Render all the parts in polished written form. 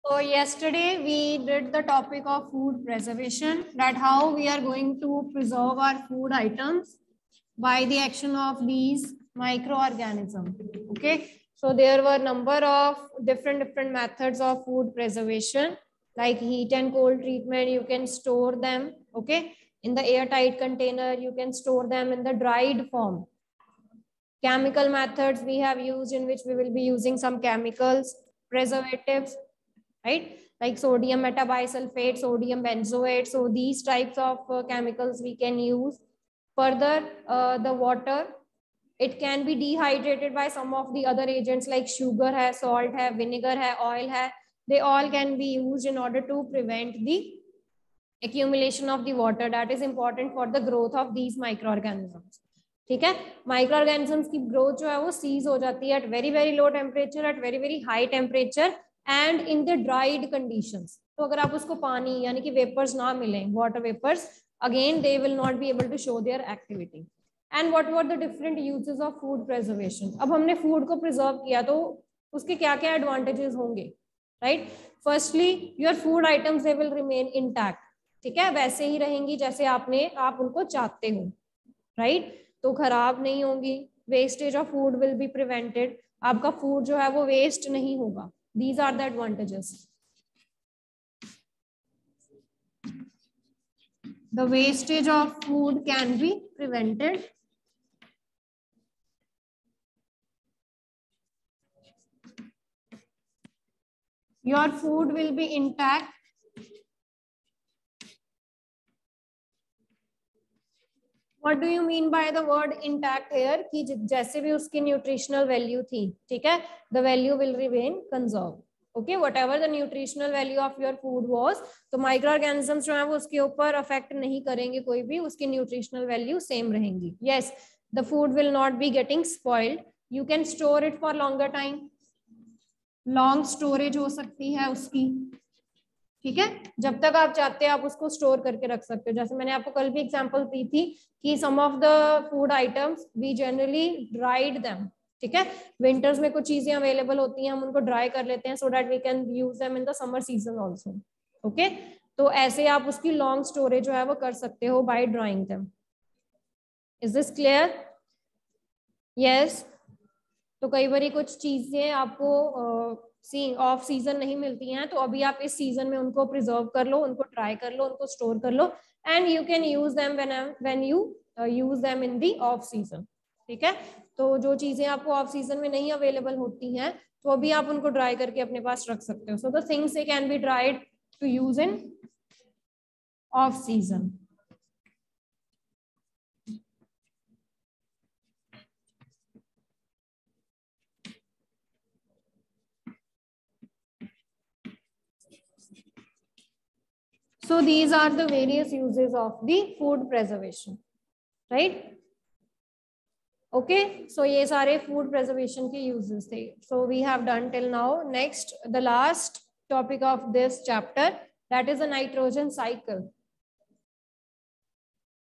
So yesterday we did the topic of food preservation, that how we are going to preserve our food items by the action of these microorganisms. Okay, so there were number of different methods of food preservation, like heat and cold treatment. You can store them, okay, in the airtight container. You can store them in the dried form. Chemical methods we have used, in which we will be using some chemicals, preservatives, right? Like sodium metabisulfate, sodium benzoate. So these types of chemicals we can use. Further, the water, it can be dehydrated by some of the other agents like sugar hai, salt hai, vinegar hai, oil hai. They all can be used in order to prevent the accumulation of the water that is important for the growth of these microorganisms. ठीक है, micro organisms की growth जो है वो seize हो जाती है at very low temperature, at very high temperature and in the dried conditions. तो अगर आप उसको पानी यानी कि वेपर्स ना मिले, water vapours, again they will not be able to show their activity. And what were the different uses of food preservation. अब हमने फूड को प्रिजर्व किया तो उसके क्या क्या एडवांटेजेस होंगे, right? Firstly, your food items they will remain intact. ठीक है, वैसे ही रहेंगी जैसे आप उनको चाहते हो, राइट? तो खराब नहीं होंगी. Wastage of food will be prevented. आपका फूड जो है वो वेस्ट नहीं होगा. These are the advantages. The wastage of food can be prevented. Your food will be intact. What do you mean by the word intact here? कि जैसे भी उसकी न्यूट्रिशनल वैल्यू थी, ठीक है, the value will remain conserved. Okay, whatever the nutritional value of your food was, तो micro organisms जो है वो उसके ऊपर अफेक्ट नहीं करेंगे कोई भी, उसकी न्यूट्रिशनल वैल्यू सेम रहेंगी. Yes, the food will not be getting spoiled. You can store it for longer time. Long storage हो सकती है उसकी. ठीक है, जब तक आप चाहते हैं आप उसको स्टोर करके रख सकते हो. जैसे मैंने आपको कल भी एग्जांपल दी थी कि some of the food items we generally dried them. ठीक है, विंटर्स में कुछ चीजें अवेलेबल होती हैं, हम उनको ड्राई कर लेते हैं so that we can use them in the summer season also. Okay, तो ऐसे आप उसकी लॉन्ग स्टोरेज जो है वो कर सकते हो by drying them. Is this clear? Yes. तो कई बार कुछ चीजें आपको ऑफ सीजन नहीं मिलती हैं, तो अभी आप इस सीजन में उनको प्रिजर्व कर लो, उनको ट्राई कर लो, उनको स्टोर कर लो, and you can use them when you use them in the off season. ठीक है, तो जो चीजें आपको ऑफ सीजन में नहीं अवेलेबल होती हैं तो अभी आप उनको ड्राई करके अपने पास रख सकते हो. So the things they can be dried to use in off season. So these are the various uses of the food preservation, right? Okay, so ये सारे food preservation के uses थे. So we have done till now. Next, the last topic of this chapter, that is a nitrogen cycle.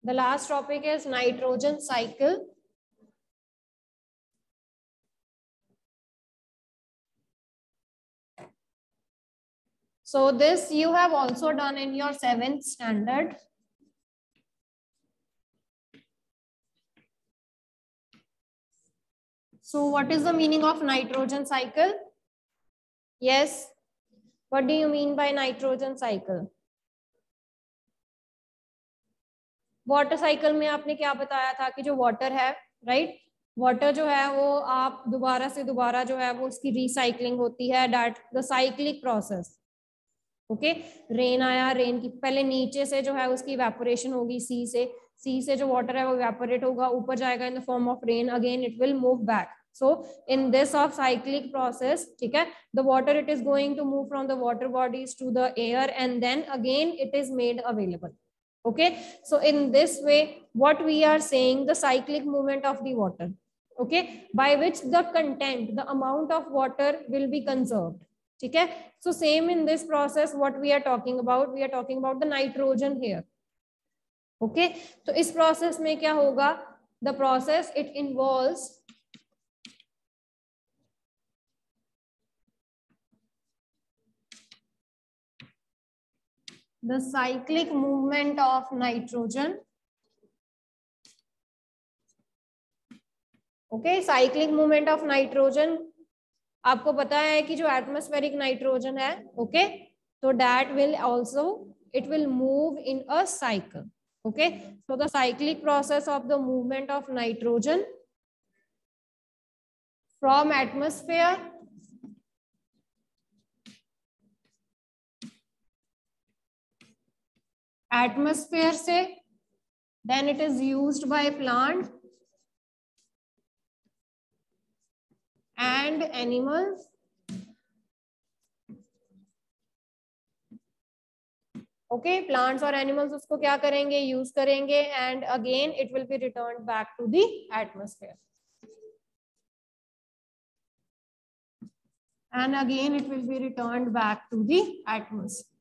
The last topic is nitrogen cycle. So this you have also done in your 7th standard. So what is the meaning of nitrogen cycle? Yes. What do you mean by nitrogen cycle? Water cycle में आपने क्या बताया था कि जो water है, right, water जो है वो आप दोबारा से दोबारा जो है वो उसकी रिसाइकलिंग होती है. That the cyclic process. Okay, rain आया, रेन की पहले नीचे से जो है उसकी इवेपोरेशन होगी, सी से जो वाटर है वो इवेपोरेट होगा, ऊपर जाएगा in the form of rain, again it will move back. So in this of cyclic process, ठीक है, the water it is going to move from the water bodies to the air and then again it is made available. Okay, so in this way what we are saying, the cyclic movement of the water, okay, by which the content, the amount of water will be conserved. ठीक है, so same in this process what we are talking about, we are talking about the nitrogen here. Okay, तो इस process में क्या होगा, the process it involves the cyclic movement of nitrogen. Okay, cyclic movement of nitrogen, आपको पता है कि जो एटमॉस्फेरिक नाइट्रोजन है, ओके, तो that will also it will move in a cycle. Okay, so the cyclic process of the movement of nitrogen from atmosphere से, then it is used by plant and animals. Okay, plants और animals उसको क्या करेंगे, use करेंगे, and again it will be returned back to the atmosphere. And again it will be returned back to the atmosphere.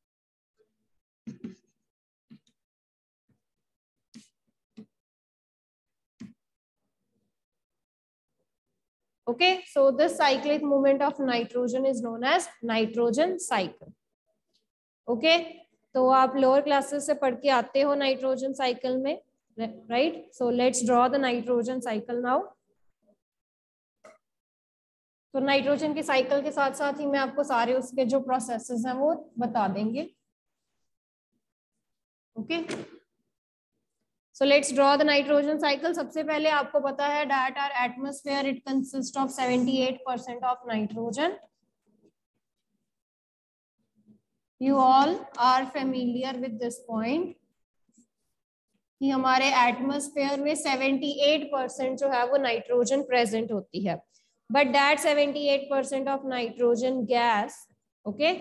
Okay, so this cyclic movement of nitrogen is known as nitrogen cycle. Okay, तो आप lower classes से पढ़ के आते हो nitrogen cycle में, right? So let's draw the nitrogen cycle now. तो nitrogen की साइकिल के साथ साथ ही मैं आपको सारे उसके जो प्रोसेसेस हैं वो बता देंगे. Okay, so let's draw the nitrogen cycle. सबसे पहले आपको पता है that our atmosphere it consist of 78% of nitrogen. You all are familiar with this point कि हमारे एटमॉस्फेयर में 78% जो है वो नाइट्रोजन प्रेजेंट होती है. But that 78% of nitrogen gas, okay,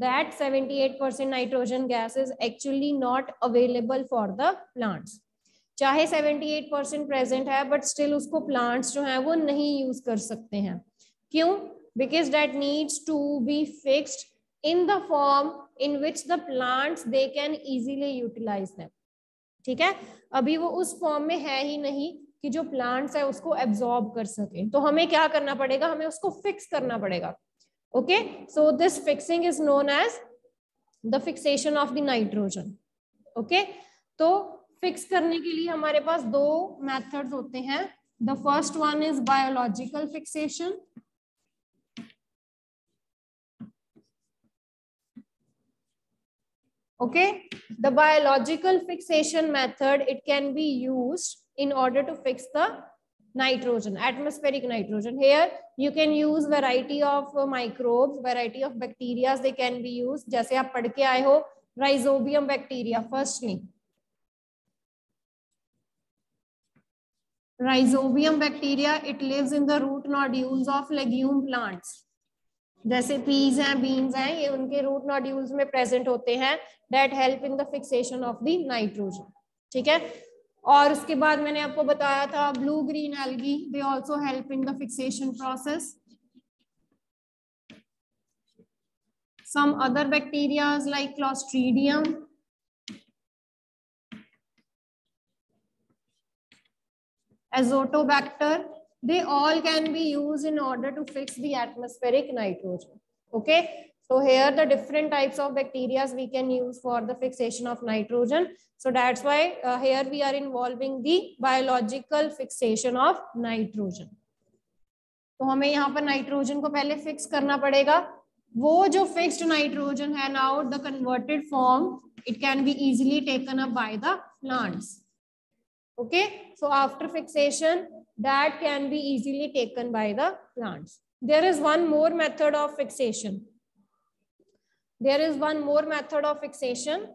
that 78% nitrogen gas is actually not available for the plants. चाहे 78% present है बट स्टिल उसको प्लांट्स जो है वो नहीं यूज कर सकते हैं. क्यों? Because that needs to be fixed in the form in which the plants they can easily utilize them. ठीक है, अभी वो उस फॉर्म में है ही नहीं कि जो प्लांट्स है उसको एब्जॉर्ब कर सके. तो हमें क्या करना पड़ेगा, हमें उसको फिक्स करना पड़ेगा. Okay, so this fixing is known as the fixation of the nitrogen. Okay, तो फिक्स करने के लिए हमारे पास दो मेथड्स होते हैं. The first one is biological fixation. Okay, the biological fixation method, it can be used in order to fix the nitrogen, atmospheric nitrogen. Here you can use variety of microbes, variety of bacteria they can be used. जैसे आप पढ़ के आए हो rhizobium bacteria. Firstly, rhizobium bacteria, it lives in the root nodules of legume plants. जैसे peas हैं, beans हैं, ये उनके रूट नोड्यूल्स में प्रेजेंट होते हैं. That help in the fixation of the nitrogen. ठीक है, और उसके बाद मैंने आपको बताया था blue green algae, they also help in the fixation process. Some other bacterias like clostridium, azotobacter, they all can be used in order to fix the atmospheric nitrogen. Okay, so here the different types of bacteria we can use for the fixation of nitrogen. So that's why here we are involving the biological fixation of nitrogen. तो हमें यहाँ पर nitrogen को पहले fix करना पड़ेगा. वो जो फिक्स्ड नाइट्रोजन है, now the converted form, it can be easily taken up by the plants. Okay, so after fixation that can be easily taken by the plants. There is one more method of fixation. There is one more method of fixation,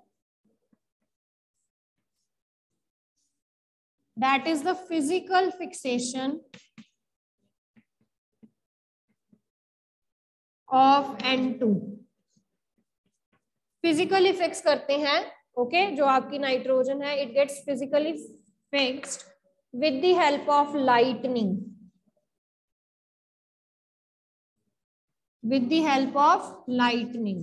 that is the physical fixation of N2. Physically fix करते हैं. ओके, जो आपकी nitrogen है, it gets physically fixed with the help of lightning. With the help of lightning.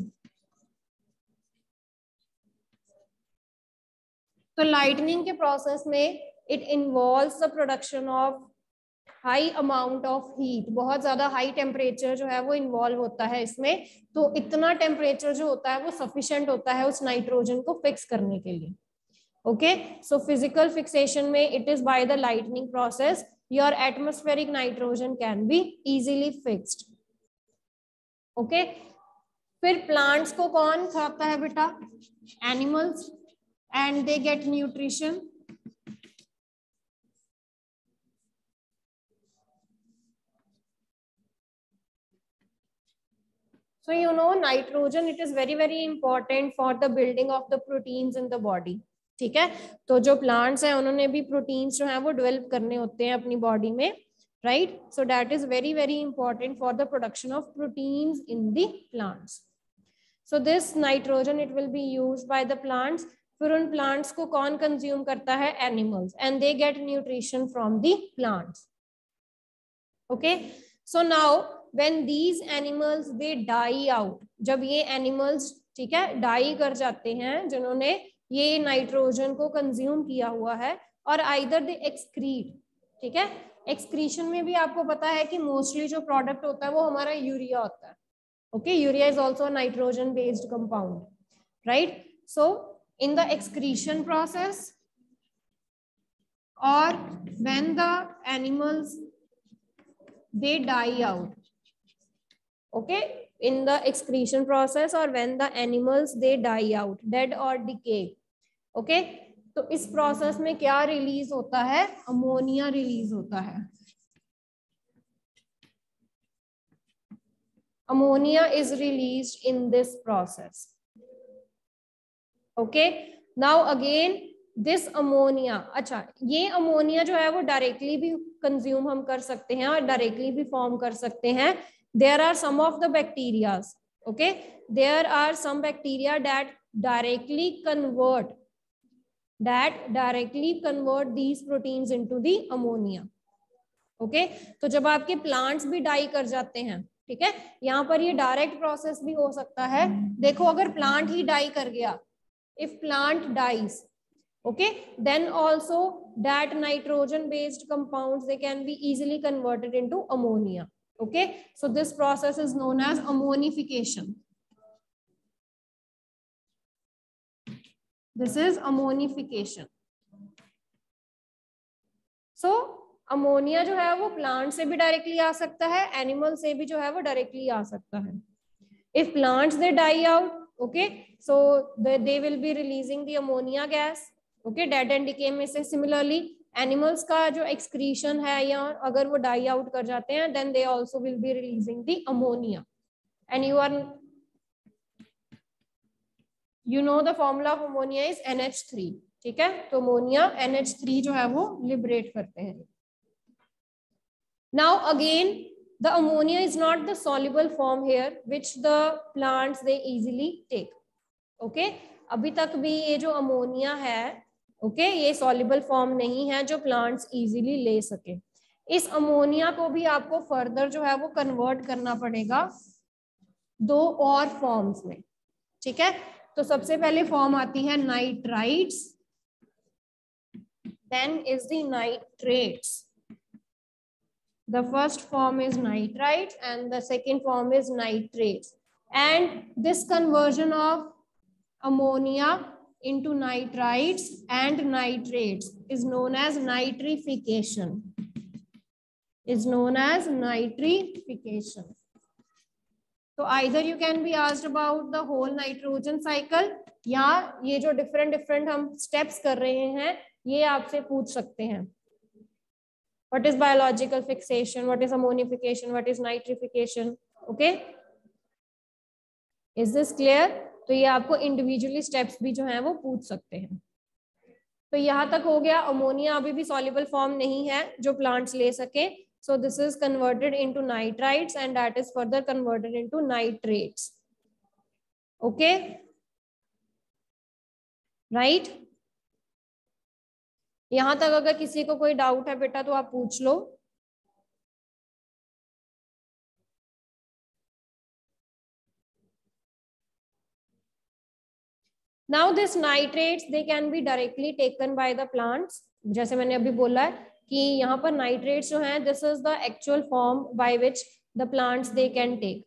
तो lightning के process में it involves the production of high amount of heat, बहुत ज्यादा हाई टेम्परेचर जो है वो इन्वॉल्व होता है इसमें, तो इतना टेम्परेचर जो होता है वो सफिशिएंट होता है उस नाइट्रोजन को फिक्स करने के लिए। ओके, सो फिजिकल फिक्सेशन में it is by the lightning process, your atmospheric nitrogen can be easily fixed. Okay, फिर प्लांट्स को कौन खाता है बेटा? Animals, and they get nutrition. So you know nitrogen, it is very important for the building of the proteins in the body. ठीक है, तो जो प्लांट्स हैं उन्होंने भी प्रोटीन्स जो हैं वो डेवलप करने होते हैं अपनी बॉडी में, right? So that is very important for the production of proteins in the plants. So this nitrogen it will be used by the plants. फिर उन प्लांट्स को कौन कंज्यूम करता है? Animals, and they get nutrition from the plants. Okay, so now when these animals they die out, जब ये animals ठीक है डाई कर जाते हैं जिन्होंने ये नाइट्रोजन को कंज्यूम किया हुआ है, और either they excrete, ठीक है, एक्सक्रीशन में भी आपको पता है कि मोस्टली जो प्रोडक्ट होता है वो हमारा यूरिया होता है. Okay, urea is also nitrogen based compound, right? So in the excretion process or when the animals they die out, okay, in the excretion process or when the animals they die out, dead or decay, okay, तो इस process में क्या release होता है? Ammonia release होता है. Ammonia is released in this process. Okay, now again this ammonia, अच्छा ये अमोनिया जो है वो डायरेक्टली भी कंज्यूम हम कर सकते हैं और डायरेक्टली भी फॉर्म कर सकते हैं. There are some of the bacteria, okay, there are some bacteria that directly convert these proteins into the ammonia. okay, तो जब आपके प्लांट्स भी डाई कर जाते हैं, ठीक है, यहाँ पर ये डायरेक्ट प्रोसेस भी हो सकता है. देखो अगर प्लांट ही डाई कर गया, if plant dies, okay, then also that nitrogen based compounds they can be easily converted into ammonia. Okay, so this process is known as ammonification. This is ammonification. So ammonia जो है वो plant से भी directly आ सकता है, animal से भी जो है वो डायरेक्टली आ सकता है. If plants they die out, okay, so they will be releasing the ammonia gas. Okay, dead and decay में से similarly एनिमल्स का जो एक्सक्रीशन है या अगर वो डाई आउट कर जाते हैं, then they also will be releasing the ammonia. And you know the formula of ammonia is NH3. ठीक है, तो अमोनिया NH3 जो है वो लिबरेट करते हैं. Now again the ammonia is not the soluble form here which the plants they easily take. Okay, अभी तक भी ये जो अमोनिया है, ओके, ये सॉल्युबल फॉर्म नहीं है जो प्लांट्स इजीली ले सके. इस अमोनिया को भी आपको फर्दर जो है वो कन्वर्ट करना पड़ेगा दो और फॉर्म्स में. ठीक है, तो सबसे पहले फॉर्म आती है nitrites, then is the nitrates. The first form is nitrites and the second form is nitrates. And this conversion of ammonia into nitrites and nitrates is known as nitrification. Is known as nitrification. So either you can be asked about the whole nitrogen cycle, या ये जो different हम steps कर रहे हैं ये आपसे पूछ सकते हैं. What is biological fixation? What is ammonification? What is nitrification? Okay? Is this clear? तो ये आपको इंडिविजुअली स्टेप्स भी जो हैं वो पूछ सकते हैं. तो यहाँ तक हो गया. अमोनिया अभी भी सॉल्युबल फॉर्म नहीं है जो प्लांट्स ले सके. So this is converted into nitrites and that is further converted into nitrates. Okay? Right? यहां तक अगर किसी को कोई डाउट है बेटा तो आप पूछ लो. Now this nitrates they can be directly taken by the plants. जैसे मैंने अभी बोला है कि यहाँ पर नाइट्रेट्स जो हैं, this is the actual form by which the plants they can take.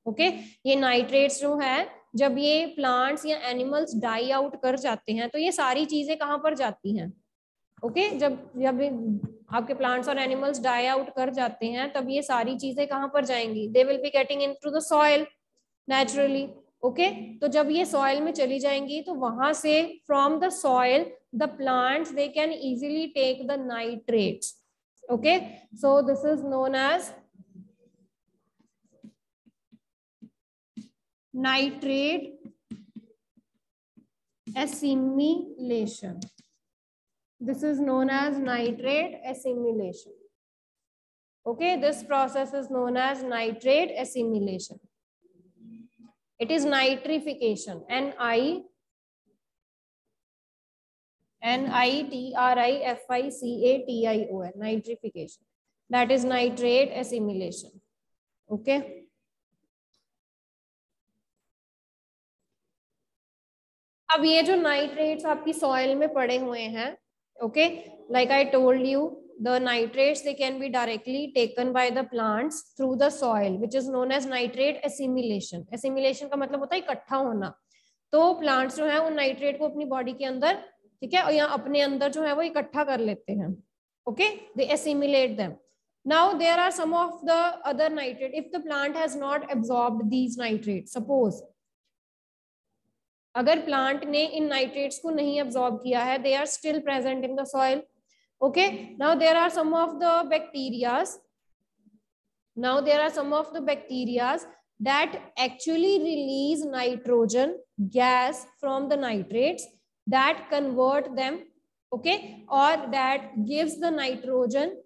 Okay, ये नाइट्रेट्स जो है जब ये प्लांट्स या एनिमल्स डाई आउट कर जाते हैं तो ये सारी चीजें कहाँ पर जाती हैं? ओके, जब जब आपके प्लांट्स और एनिमल्स डाई आउट कर जाते हैं तब ये सारी चीजें कहाँ पर जाएंगी? दे will be getting in through the soil naturally. Okay, तो जब ये सॉइल में चली जाएंगी तो वहां से from the soil the plants they can easily take the nitrates. Okay, so this is known as nitrate assimilation. This is known as nitrate assimilation. Okay, this process is known as nitrate assimilation. It is nitrification. Nitrification. Nitrification. That is nitrate assimilation. Okay. अब ये जो nitrates आपकी soil में पड़े हुए हैं, okay, like I told you, the nitrates they can be directly taken by the plants through the soil which is known as nitrate assimilation. Assimilation का मतलब होता है इकट्ठा होना। तो प्लांट्स जो है उन नाइट्रेट को अपनी बॉडी के अंदर, ठीक है, और यहाँ अपने अंदर जो है वो इकट्ठा कर लेते हैं। Okay, they assimilate them. Now there are some of the other nitrate if the plant has not absorbed these nitrate. Suppose अगर प्लांट ने इन नाइट्रेट्स को नहीं एब्जॉर्ब किया है, they are still present in the soil. Okay, now there are some of the bacterias that actually release nitrogen gas from the nitrates, that convert them, okay, or that gives the nitrogen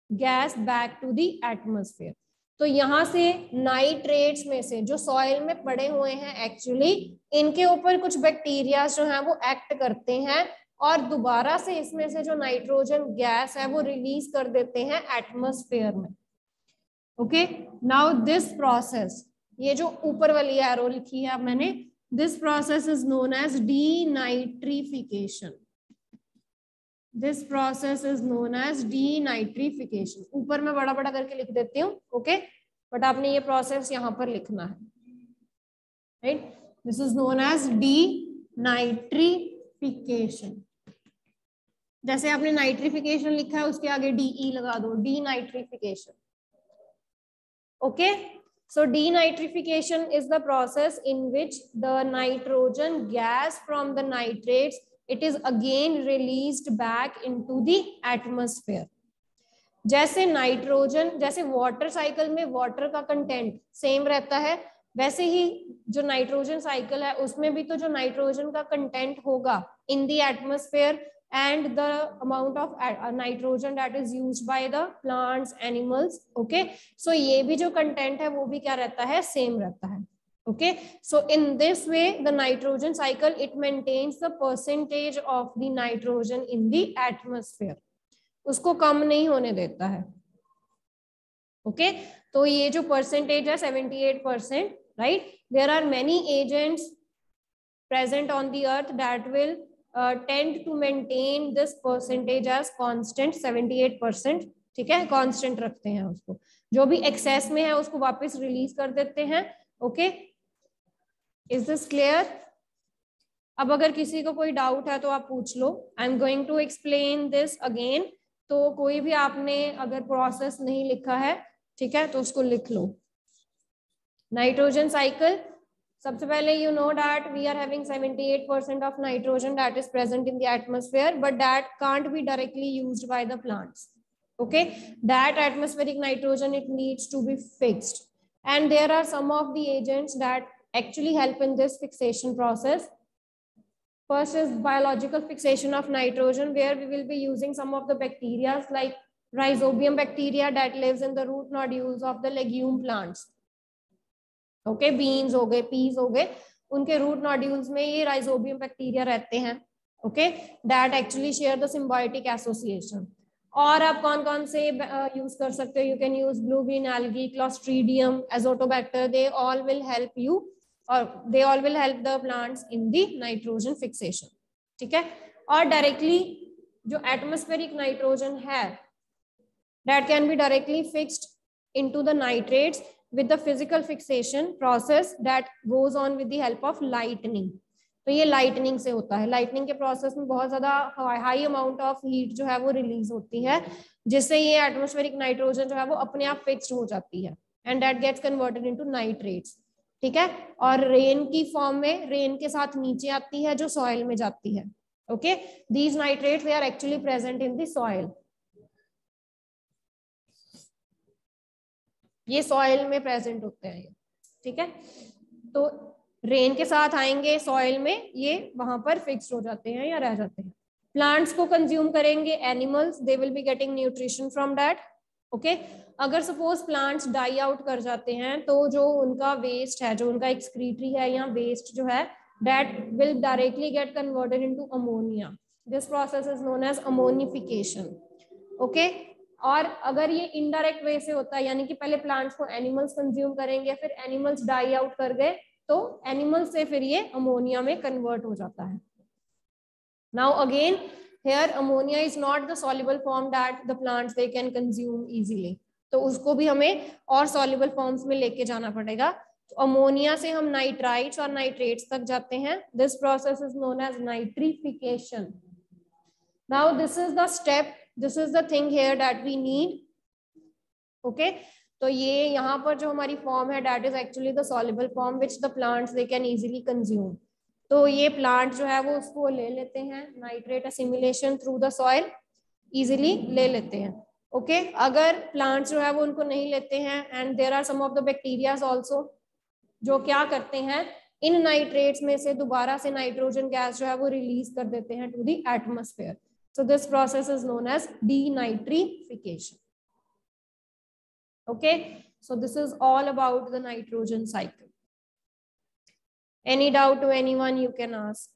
gas back to the atmosphere. तो यहाँ से nitrates में से जो soil में पड़े हुए हैं एक्चुअली इनके ऊपर कुछ बैक्टीरिया जो हैं वो एक्ट करते हैं और दोबारा से इसमें से जो नाइट्रोजन गैस है वो रिलीज कर देते हैं एटमॉस्फेयर में। ओके, नाउ दिस प्रोसेस, ये जो ऊपर वाली एरो लिखी है अब मैंने, this process is known as denitrification. This process is known as denitrification. ऊपर मैं बड़ा बड़ा करके लिख देती हूँ, ओके, बट आपने ये प्रोसेस यहाँ पर लिखना है, right? This is known as denitrification. जैसे आपने नाइट्रिफिकेशन लिखा है उसके आगे डीई लगा दो, denitrification. Okay, so denitrification is the process in which the nitrogen gas from the nitrates, it is again released back into the atmosphere. जैसे nitrogen, जैसे वाटर साइकिल में वाटर का कंटेंट सेम रहता है, वैसे ही जो नाइट्रोजन साइकिल है उसमें भी तो जो नाइट्रोजन का कंटेंट होगा in the atmosphere and the amount of nitrogen that is used by the plants, animals, okay, so ये भी जो content है वो भी क्या रहता है, same रहता है। okay, so in this way the nitrogen cycle, it maintains the percentage of the nitrogen in the atmosphere, उसको कम नहीं होने देता है। okay, तो ये जो percentage है 78%, right? There are many agents present on the earth that will tend to maintain this percentage as constant 78%, ठीक है, constant रखते हैं उसको, जो भी excess में है उसको वापस रिलीज कर देते हैं। Okay, is this clear? अब अगर किसी को कोई डाउट है तो आप पूछ लो। I am going to explain this again, तो कोई भी आपने अगर प्रोसेस नहीं लिखा है, ठीक है, तो उसको लिख लो। नाइट्रोजन साइकिल, सबसे पहले you know that we are having 78% of nitrogen that is present in the atmosphere, but that can't be directly used by the plants. Okay, that atmospheric nitrogen, it needs to be fixed, and there are some of the agents that actually help in this fixation process. First is biological fixation of nitrogen, where we will be using some of the bacteria like rhizobium bacteria that lives in the root nodules of the legume plants. Okay, beans हो गए, piece हो गए, उनके root nodules में ये rhizobium bacteria रहते हैं। Okay, that actually share the symbiotic association. और आप कौन कौन से यूज कर सकते हो? You can use blue green algae, clostridium, azotobacter, they all will help you और they all will help the plants in the nitrogen fixation. ठीक है, और डायरेक्टली जो एटमॉस्फेरिक नाइट्रोजन है that can be directly fixed into the nitrates with the physical fixation process that goes on with the help of lightning. तो ये lightning से होता है. लाइटनिंग के प्रोसेस में बहुत ज्यादा हाई अमाउंट ऑफ हीट जो है वो रिलीज होती है, जिससे ये एटमॉस्फेरिक नाइट्रोजन जो है वो अपने आप फिक्स्ड हो जाती है and that gets converted into nitrates. ठीक है. और रेन की फॉर्म में रेन के साथ नीचे आती है जो सॉइल में जाती है. Okay, these nitrates they are actually present in the soil. ये सॉइल में प्रेजेंट होते हैं ये. ठीक है. तो रेन के साथ आएंगे सॉइल में, ये वहां पर फिक्स हो जाते हैं या रह जाते हैं. प्लांट्स को कंज्यूम करेंगे animals, they will be getting nutrition from that. Okay. अगर सपोज प्लांट्स डाई आउट कर जाते हैं तो जो उनका वेस्ट है, जो उनका एक्सक्रीटरी है या वेस्ट जो है, that will directly get converted into ammonia. This process is known as ammonification. Okay. और अगर ये इनडायरेक्ट वे से होता है, यानी कि पहले प्लांट्स को एनिमल्स कंज्यूम करेंगे, फिर एनिमल्स डाई आउट कर गए, तो एनिमल्स से फिर ये अमोनिया में कन्वर्ट हो जाता है. Now again here ammonia is not the soluble form that the plants they can consume easily. तो उसको भी हमें और सॉल्युबल फॉर्म्स में लेके जाना पड़ेगा. तो अमोनिया से हम नाइट्राइट्स और नाइट्रेट्स तक जाते हैं. This process is known as nitrification. Now this is the step, this is the thing here that we need. okay, तो ये यहाँ पर जो हमारी फॉर्म है that is actually the soluble form which the plants they can easily consume. तो ये plant जो है वो उसको ले लेते हैं, nitrate assimilation through the soil easily ले लेते हैं. okay, अगर प्लांट्स जो है वो उनको नहीं लेते हैं and there are some of the bacteria also जो क्या करते हैं, इन नाइट्रेट्स में से दोबारा से नाइट्रोजन गैस जो है वो रिलीज कर देते हैं to the atmosphere. So this process is known as denitrification. Okay, so this is all about the nitrogen cycle. Any doubt to anyone you can ask.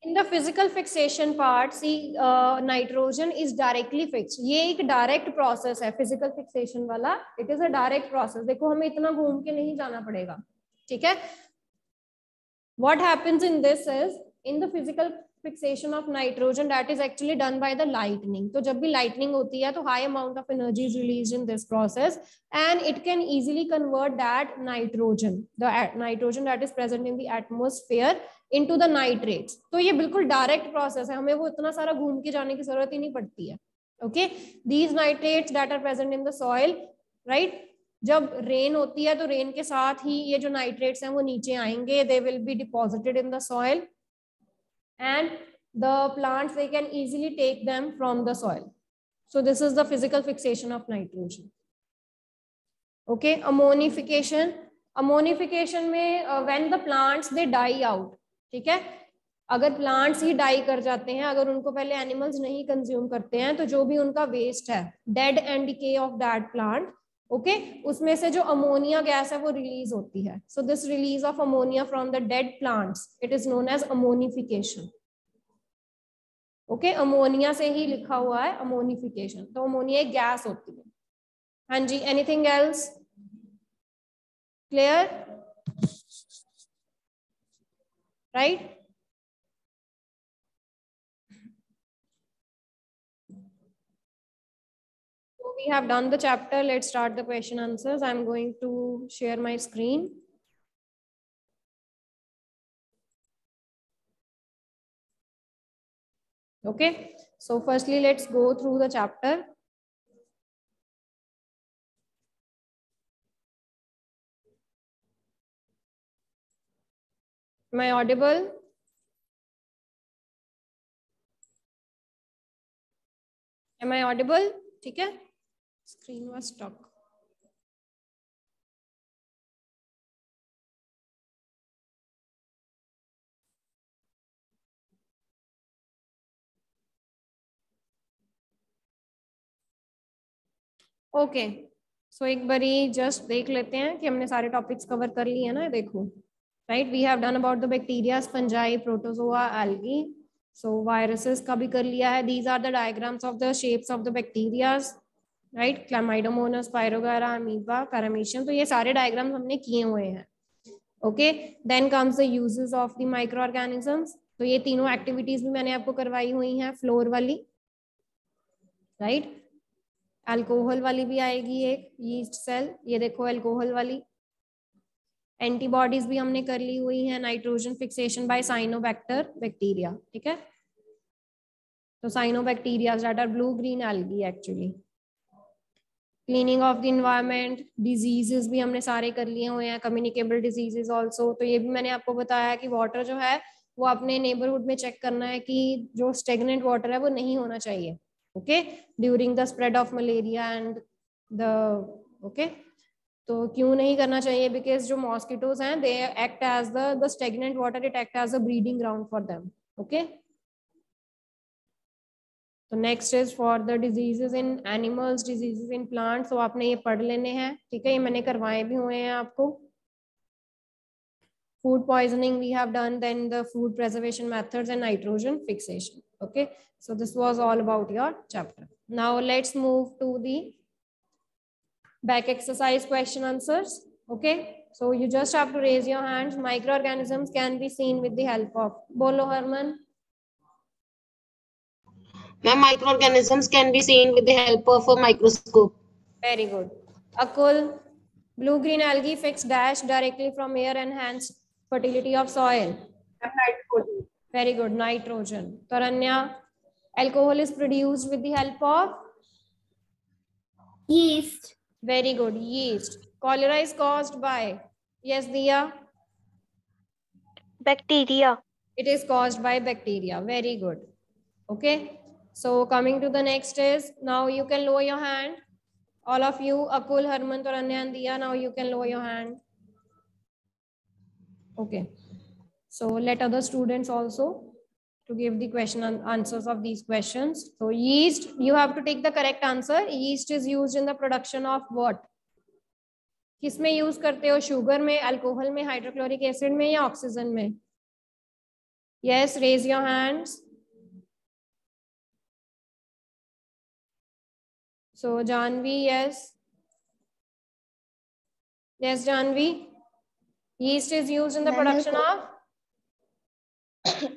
In the physical fixation part, see nitrogen is directly fixed. ये एक direct process है physical fixation वाला. It is a direct process. देखो हमें इतना घूम के नहीं जाना पड़ेगा. ठीक है. What happens in this is, in the physical fixation of nitrogen, that is actually done by the lightning. तो जब भी lightning होती है तो high amount of energy is released in this process and it can easily convert that nitrogen, the nitrogen that is present in the atmosphere, into the nitrates. तो ये बिल्कुल direct process है, हमें वो इतना सारा घूम के जाने की जरूरत ही नहीं पड़ती है. Okay, these nitrates that are present in the soil, right? जब रेन होती है तो रेन के साथ ही ये जो नाइट्रेट्स हैं वो नीचे आएंगे, they will be deposited in the soil and the plants they can easily take them from the soil. So this is the physical fixation of nitrogen. Okay, ammonification. Ammonification में when the plants they die out. ठीक है. अगर plants ही die कर जाते हैं, अगर उनको पहले एनिमल्स नहीं कंज्यूम करते हैं, तो जो भी उनका वेस्ट है, dead and decay of that plant, okay, उसमें से जो अमोनिया गैस है वो रिलीज होती है. So this release of ammonia from the dead plants, it is known as ammonification. Okay, ammonia से ही लिखा हुआ है अमोनिफिकेशन. तो अमोनिया एक गैस होती है. हाँ जी, anything else? Clear? Right. We have done the chapter. Let's start the question answers. I'm going to share my screen. Okay, so firstly let's go through the chapter. Am I audible? Am I audible? ठीक है. Screen was stuck. Okay, सो एक बारी just देख लेते हैं कि हमने सारे टॉपिक्स कवर कर लिए हैं ना. देखो, right, we have done about the bacteria, fungi, protozoa, algae. So viruses का भी कर लिया है. These are the diagrams of the shapes of the bacterias, right. Chlamydomonas, spirogyra, amoeba, paramecium. तो ये सारे डायग्राम्स हमने किए हुए हैं. Okay, then comes the uses of the micro organisms. तो ये तीनों एक्टिविटीज भी मैंने आपको करवाई हुई हैं फ्लोर वाली, राइट। अल्कोहल वाली भी आएगी एक, यीस्ट सेल, ये देखो अल्कोहल वाली। एंटीबॉडीज भी हमने कर ली हुई है, nitrogen fixation by cyanobacter bacteria, ठीक है। तो cyanobacteria that are blue green algae actually. Cleaning of the environment, diseases भी हमने सारे कर लिए हुए हैं, कम्युनिकेबल डिजीजेस ऑल्सो। तो ये भी मैंने आपको बताया कि वाटर जो है वो अपने नेबरहुड में चेक करना है कि जो स्टेगनेंट वाटर है वो नहीं होना चाहिए, okay, during the spread of malaria and the, okay. तो क्यों नहीं करना चाहिए? बिकॉज जो मॉस्किटोज हैं they act as the stagnant water, it act as a breeding ground for them, okay. तो next is for the diseases in animals, diseases in plants. तो आपने ये पढ़ लेने हैं, ठीक है, ये मैंने करवाए भी हुए हैं आपको। Food poisoning we have done, then the food preservation methods and nitrogen fixation, okay. So this was all about your chapter. Now let's move to the back exercise question answers, okay. So you just have to raise your hands. Microorganisms can be seen with the help of, bolo Harman. Ma'am, microorganisms can be seen with the help of a microscope. Very good. Akul, blue green algae fix dash directly from air and hence fertility of soil. Nitrogen. Very good. Nitrogen. Taranya, alcohol is produced with the help of yeast. Very good. Yeast. Cholera is caused by, yes Diya, Bacteria. it is caused by bacteria. Very good. Okay. So coming to the next is, now you can lower your hand. All of you, Akul, Harman, Taranya and Diya, now you can lower your hand. Okay. So let other students also to give the question and answers of these questions. So yeast, you have to take the correct answer. Yeast is used in the production of what? किसमें use करते हो? Sugar में, alcohol में, hydrochloric acid में या oxygen में? Yes, raise your hands. So Janvi, yes. Yes, Janvi. Yeast is used in the production of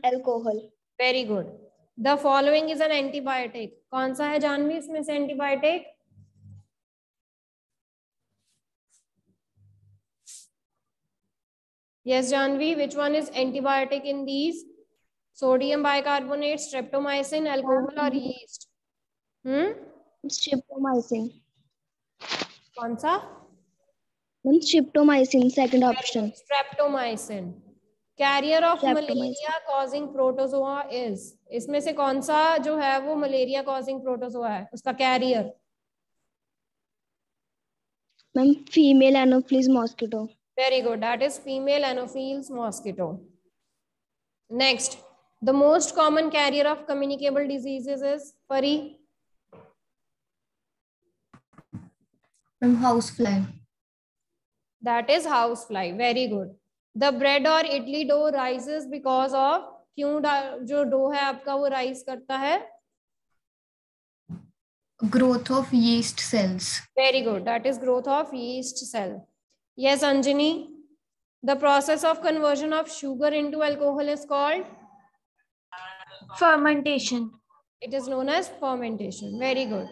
alcohol. Very good. The following is an antibiotic. कौन सा है जानवी इसमें से antibiotic? Yes, Janvi. Which one is antibiotic in these? Sodium bicarbonate, streptomycin, alcohol or yeast? Streptomycin. कौन सा? Streptomycin, second option. Streptomycin. Carrier of malaria causing protozoa is, इसमें से कौन सा जो है वो मलेरिया causing protozoa है, उसका carrier? Ma'am, female Anopheles mosquito. Very good. That is female Anopheles mosquito. Next, the most common carrier of communicable diseases is Pari. Housefly. That is housefly. Very good. The bread or idli dough rises because of, क्यों जो dough है आपका वो rise करता है? Growth of yeast cells. Very good. That is growth of yeast cell. Yes, Anjani. The process of conversion of sugar into alcohol is called fermentation. It is known as fermentation. Very good.